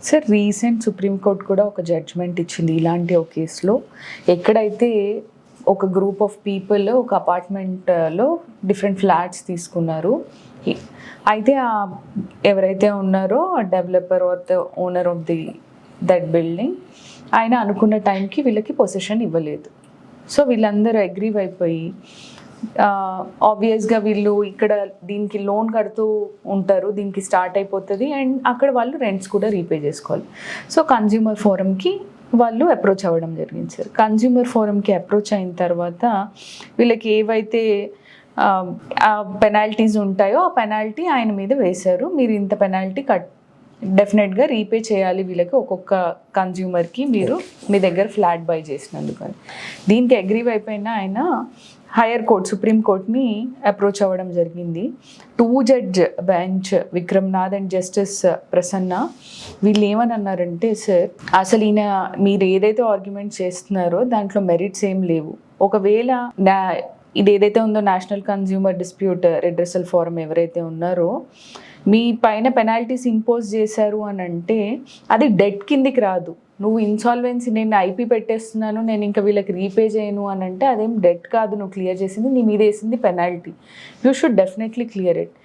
Sir recent supreme court కూడా ఒక judgement ఇచ్చింది ఇలాంటి ఒక కేసులో. ఎక్కడైతే ఒక గ్రూప్ ఆఫ్ పీపుల్ ఒక అపార్ట్మెంట్లో డిఫరెంట్ ఫ్లాట్స్ తీసుకున్నారు. అయితే ఎవరైతే ఉన్నారో developer are the owner of that building ఆయన అనుకున్న టైంకి వీళ్ళకి పొజిషన్ ఇవ్వలేదు. సో వీళ్ళందరూ అగ్రీవ్ అయిపోయి ఆబ్వియస్గా వీళ్ళు ఇక్కడ దీనికి లోన్ కడుతూ ఉంటారు, దీనికి స్టార్ట్ అయిపోతుంది అండ్ అక్కడ వాళ్ళు రెంట్స్ కూడా రీపే చేసుకోవాలి. సో కన్జ్యూమర్ ఫోరంకి వాళ్ళు అప్రోచ్ అవ్వడం జరిగింది సార్. కన్జ్యూమర్ ఫోరంకి అప్రోచ్ అయిన తర్వాత వీళ్ళకి ఏవైతే పెనాల్టీస్ ఉంటాయో ఆ పెనాల్టీ ఆయన మీద వేశారు. మీరు ఇంత పెనాల్టీ డెఫినెట్గా రీపే చేయాలి వీళ్ళకి, ఒక్కొక్క కన్జ్యూమర్కి మీరు మీ దగ్గర ఫ్లాట్ బై చేసినందుకు అని. దీనికి అగ్రీవ్ అయిపోయిన ఆయన హైయర్ కోర్ట్ సుప్రీంకోర్టుని అప్రోచ్ అవ్వడం జరిగింది. 2 judge bench Vikram Nath and justice Prasanna వీళ్ళు ఏమని అన్నారంటే, సార్ అసలు ఈయన మీరు ఏదైతే ఆర్గ్యుమెంట్ చేస్తున్నారో దాంట్లో మెరిట్స్ ఏం లేవు. ఒకవేళ ఇది ఏదైతే ఉందో national consumer dispute redressal forum ఎవరైతే ఉన్నారో మీ పైన పెనాల్టీస్ ఇంపోజ్ చేశారు అని అంటే అది డెట్ కిందికి రాదు. నువ్వు ఇన్సాల్వెన్సీ నేను ఐపీ పెట్టేస్తున్నాను, నేను ఇంకా వీళ్ళకి రీపే చేయను అని అంటే అదేం డెట్ కాదు, నువ్వు క్లియర్ చేసింది, నీ మీద వేసింది penalty. You should definitely clear it.